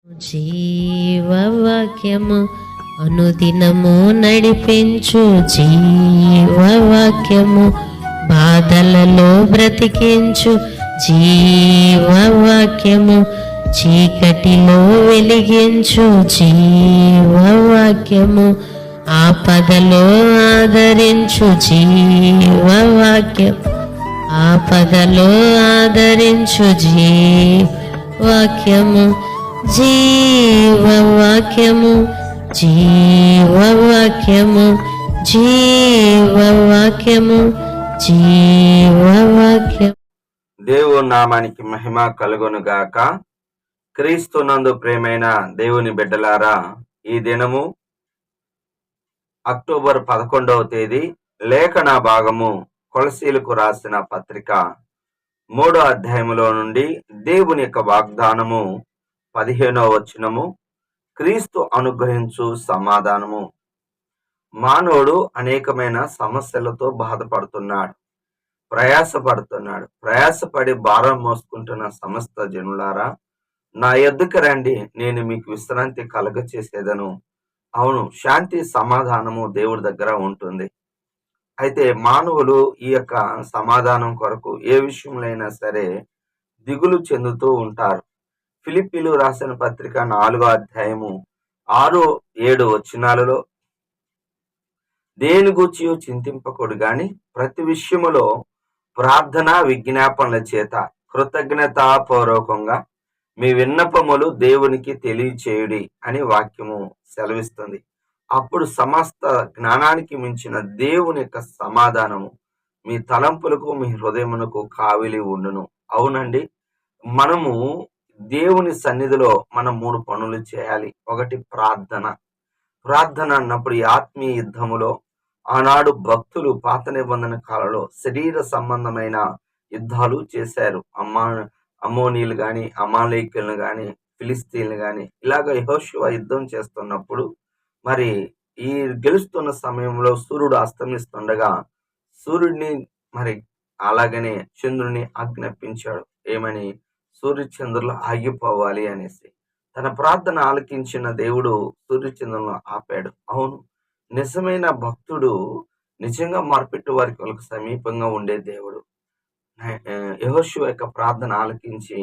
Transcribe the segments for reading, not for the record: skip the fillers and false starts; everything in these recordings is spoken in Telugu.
జీవవాక్యము అనుదినము నడిపించు జీవవాక్యము బాధలలో బ్రతికించు జీవవాక్యము చీకటిలో వెలిగించు జీవవాక్యము ఆపదలో ఆదరించు జీవవాక్యం ఆపదలో ఆదరించు జీవవాక్యము జీవవాక్యము జీవవాక్యము జీవవాక్యము జీవవాక్యం. దేవుని నామానికి మహిమ కలుగును గాక. క్రీస్తునందు ప్రేమైన దేవుని బిడ్డలారా, ఈ దినము అక్టోబర్ 11వ తేదీ లేఖన భాగము కొలసీలకు రాసిన పత్రిక 3వ అధ్యాయములో నుండి దేవుని యొక్క వాగ్దానము 15వ వచనము, క్రీస్తు అనుగ్రహించు సమాధానము. మానవుడు అనేకమైన సమస్యలతో బాధపడుతున్నాడు, ప్రయాసపడుతున్నాడు. ప్రయాసపడి భారం మోసుకుంటున్న సమస్త జనులారా, నా యొద్దకు రండి, నేను మీకు విశ్రాంతి కలుగ చేసేదను. అవును, శాంతి సమాధానము దేవుడి దగ్గర ఉంటుంది. అయితే మానవులు ఈ యొక్క సమాధానం కొరకు ఏ విషయంలో అయినా సరే దిగులు చెందుతూ ఉంటారు. ఫిలిప్పీలు రాసిన పత్రిక 4వ అధ్యాయము 6-7 వచనాలలో, దేని గూర్చి చింతింపకూడదు గాని ప్రతి విషయములో ప్రార్థన విజ్ఞాపనల చేత కృతజ్ఞతాపూర్వకంగా మీ విన్నపములు దేవునికి తెలియచేయుడి అని వాక్యము సెలవిస్తుంది. అప్పుడు సమస్త జ్ఞానానికి మించిన దేవుని యొక్క సమాధానము మీ తలంపులకు మీ హృదయమునకు కావిలి ఉండును. అవునండి, మనము దేవుని సన్నిధిలో మనం 3 పనులు చేయాలి. ఒకటి ప్రార్థన. ప్రార్థన అన్నప్పుడు ఈ ఆత్మీయ యుద్ధములో ఆనాడు భక్తులు పాత నిబంధన కాలంలో శరీర సంబంధమైన యుద్ధాలు చేశారు. అమ్మోనీలు గాని, అమాలేకులను గాని, ఫిలిస్తీన్లు గాని, ఇలాగ యెహోషువ యుద్ధం చేస్తున్నప్పుడు మరి ఈ గెలుస్తున్న సమయంలో సూర్యుడు అస్తమిస్తుండగా సూర్యుడిని మరి అలాగనే చంద్రుని ఆజ్ఞాపించాడు. ఏమని? సూర్యచంద్రులు ఆగిపోవాలి అనేసి. తన ప్రార్థన ఆలకించిన దేవుడు సూర్యచంద్రులను ఆపాడు. అవును, నిజమైన భక్తుడు నిజంగా మార్పెట్టు వారికి వాళ్ళకు సమీపంగా ఉండే దేవుడు. యెహోషువ యొక్క ప్రార్థన ఆలకించి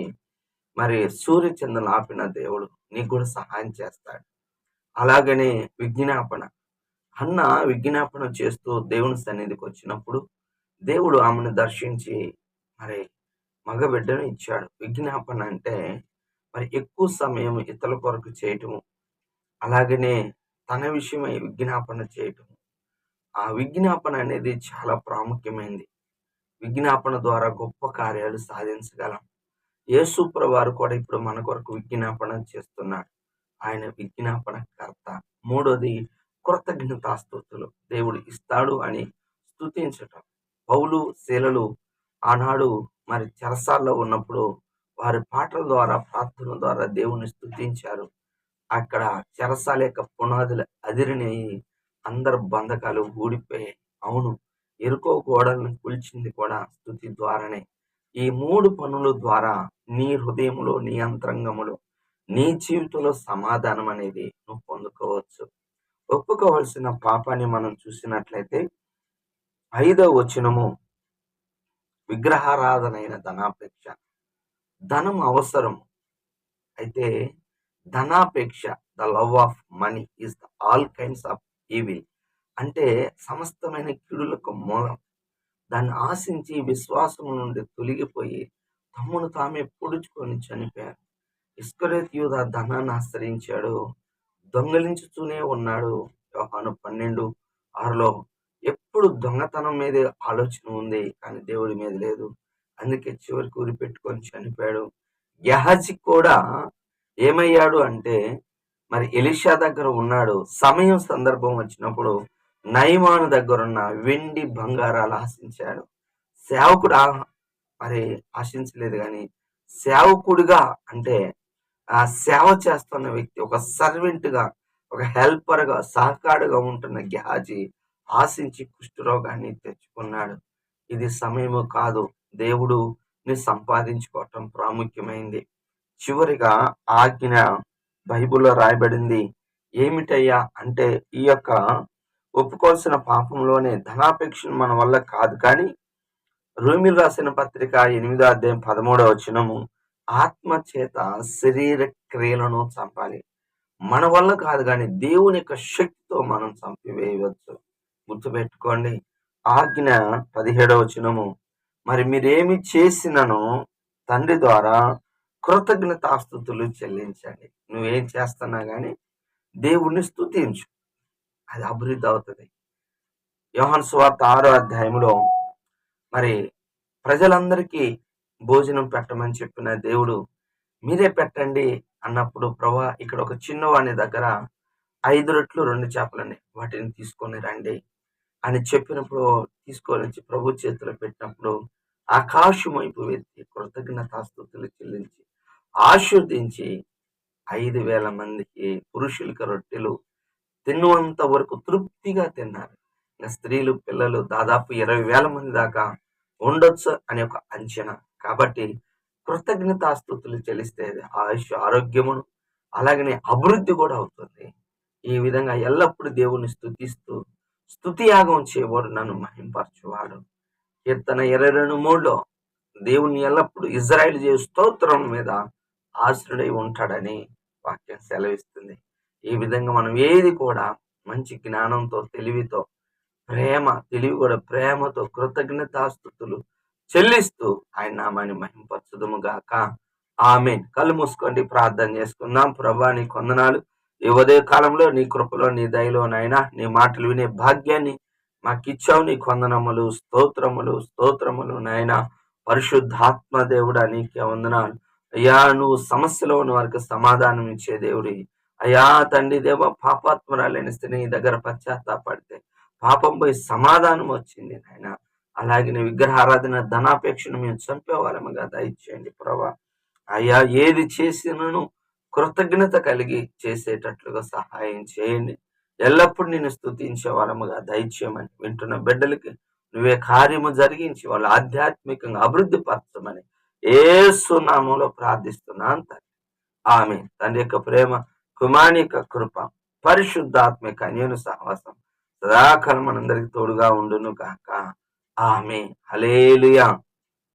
మరి సూర్యచంద్రులను ఆపిన దేవుడు నీకు కూడా సహాయం చేస్తాడు. అలాగనే విజ్ఞాపన. అన్న విజ్ఞాపన చేస్తూ దేవుని సన్నిధికి వచ్చినప్పుడు దేవుడు ఆమెను దర్శించి మరి మగబిడ్డను ఇచ్చాడు. విజ్ఞాపన అంటే మరి ఎక్కువ సమయం ఇతరుల కొరకు చేయటము, అలాగనే తన విషయమై విజ్ఞాపన చేయటము. ఆ విజ్ఞాపన అనేది చాలా ప్రాముఖ్యమైనది. విజ్ఞాపన ద్వారా గొప్ప కార్యాలు సాధించగలం. యేసు ప్రభువారు కూడా ఇప్పుడు మన కొరకు విజ్ఞాపన చేస్తున్నాడు. ఆయన విజ్ఞాపన కర్త. 3వది కృతజ్ఞతాస్తుతులు. దేవుడు ఇస్తాడు అని స్తుతించటం. పౌలు శీలలు ఆనాడు మరి చెరసాల్లో ఉన్నప్పుడు వారి పాటల ద్వారా ప్రార్థన ద్వారా దేవుని స్తుతించారు. అక్కడ చెరసాల యొక్క పునాదులు అదిరినాయి, అందరు బంధకాలు ఊడిపోయాయి. అవును, ఎరుకో గోడలను కూల్చింది కూడా స్తుతి ద్వారానే. ఈ 3 పనుల ద్వారా నీ హృదయంలో, నీ అంతరంగములో, నీ జీవితంలో సమాధానం అనేది నువ్వు పొందుకోవచ్చు. ఒప్పుకోవలసిన పాపాన్ని మనం చూసినట్లయితే 5వ వచనము, విగ్రహారాధనైన ధనాపేక్ష. ధనం అవసరము, అయితే ధనాపేక్ష, the love of money is the all kinds of evil. అంటే సమస్తమైన కీడులకు మూలం. దాన్ని ఆశించి విశ్వాసము నుండి తొలగిపోయి తమ్మును తామే పొడుచుకొని చనిపోయారు. ఇస్కరియోతు యూదా ధనాన్ని ఆశ్రయించాడు, దొంగలించుతూనే ఉన్నాడు. యోహాను 12:6లో ఎప్పుడు దొంగతనం మీదే ఆలోచన ఉంది, కానీ దేవుడి మీద లేదు. అందుకే చివరికి ఉరి పెట్టుకొని చనిపోయాడు. గెహాజీ కూడా ఏమయ్యాడు అంటే మరి ఎలీషా దగ్గర ఉన్నాడు. సమయం సందర్భం వచ్చినప్పుడు నయమాను దగ్గర ఉన్న వెండి బంగారాలు ఆశించాడు. సేవకుడు మరి ఆశించలేదు, కానీ సేవకుడిగా అంటే ఆ సేవ చేస్తున్న వ్యక్తి, ఒక సర్వెంట్గా, ఒక హెల్పర్గా, సహకారుగా ఉంటున్న గెహాజీ ఆశించి కుష్ఠరోగాన్ని తెచ్చుకున్నాడు. ఇది సమయము కాదు, దేవుడుని సంపాదించుకోవటం ప్రాముఖ్యమైంది. చివరిగా ఆజ్ఞ బైబిల్లో రాయబడింది ఏమిటయ్యా అంటే, ఈ యొక్క ఒప్పుకోవాల్సిన పాపంలోనే ధనాపేక్షను మన వల్ల కాదు, కానీ రోమిలు రాసిన పత్రిక 8వ అధ్యాయం 13వ వచనము, ఆత్మ చేత శరీర క్రియలను చంపాలి. మన వల్ల కాదు, కానీ దేవుని యొక్క శక్తితో మనం చంపివేయవచ్చు. గుర్తుపెట్టుకోండి. ఆజ్ఞ 17వ వచనము, మరి మీరేమి చేసినను తండ్రి ద్వారా కృతజ్ఞతాస్తుతులు చెల్లించండి. నువ్వేం చేస్తున్నా గాని దేవుణ్ణి స్తుతించు, అది అభివృద్ధి అవుతుంది. యోహాను సువార్త 6వ అధ్యాయంలో మరి ప్రజలందరికీ భోజనం పెట్టమని చెప్పిన దేవుడు, మీరే పెట్టండి అన్నప్పుడు, ప్రభా ఇక్కడ ఒక చిన్నవాని దగ్గర 5 రొట్లు 2 చేపలని, వాటిని తీసుకొని రండి అని చెప్పినప్పుడు తీసుకొని వచ్చి ప్రభు చేతిలో పెట్టినప్పుడు ఆకాశం వైపు ఎత్తి కృతజ్ఞతాస్తుతులు చెల్లించి ఆశీర్వదించి 5,000 మందికి పురుషులకి రొట్టెలు తిన్నంత వరకు తృప్తిగా తిన్నారు. ఇంకా స్త్రీలు పిల్లలు దాదాపు 20,000 మంది దాకా ఉండొచ్చు అనే ఒక అంచనా. కాబట్టి కృతజ్ఞతాస్తుతులు చెల్లిస్తే ఆయుష్ ఆరోగ్యమును అలాగనే అభివృద్ధి కూడా అవుతుంది. ఈ విధంగా ఎల్లప్పుడూ దేవుని స్తుతిస్తూ స్తుతియాగం చేయబోడు నన్ను మహింపరచువాడు. కీర్తన 22:3లో దేవుని ఎల్లప్పుడు ఇజ్రాయేల్ చేయు స్తోత్రం మీద ఆశ్రుడై ఉంటాడని వాక్యం సెలవిస్తుంది. ఈ విధంగా మనం ఏది కూడా మంచి జ్ఞానంతో, తెలివితో, తెలివి కూడా ప్రేమతో కృతజ్ఞతాస్తుతులు చెల్లిస్తూ ఆయన నామాన్ని మహింపరచుదుము గాక. ఆమేన్. కళ్ళు మూసుకోండి, ప్రార్థన చేసుకుందాం. ప్రభువా నీ వందనాలు. ఈ ఉదయ కాలంలో నీ కృపలో, నీ దయలో నాయనా నీ మాటలు వినే భాగ్యాన్ని మాకిచ్చావు. నీ వందనములు, స్తోత్రములు, స్తోత్రములు నాయనా. పరిశుద్ధాత్మ దేవుడా నీకే వందనాలు. అయ్యా, నువ్వు సమస్యలో ఉన్న వారికి సమాధానం ఇచ్చే దేవుడి. అయ్యా తండ్రి దేవ, పాపాత్మరాలైన స్త్రీ నీ దగ్గర పశ్చాత్తాపడితే పాపంపై సమాధానం వచ్చింది నాయన. అలాగే నీ విగ్రహారాధన ధనాపేక్షను మేము చంపేవాళ్ళముగా దయచేయండి ప్రభా. అయ్యా, ఏది చేసినను కృతజ్ఞత కలిగి చేసేటట్లుగా సహాయం చేయండి. ఎల్లప్పుడూ నిన్ను స్తుతించే వాళ్ళముగా దయచేయమని, వింటున్న బిడ్డలకి నువ్వే కార్యము జరిగించి వాళ్ళు ఆధ్యాత్మికంగా అభివృద్ధి పరచమని యేసు నామములో ప్రార్థిస్తున్నాను తండ్రి. ఆమేన్. తండ్రి యొక్క ప్రేమ, కుమారుని యొక్క కృప, పరిశుద్ధాత్మిక అన్యోన్య సహవాసం సదాకాలం మనందరికి తోడుగా ఉండును గాక. ఆమేన్. హల్లెలూయా.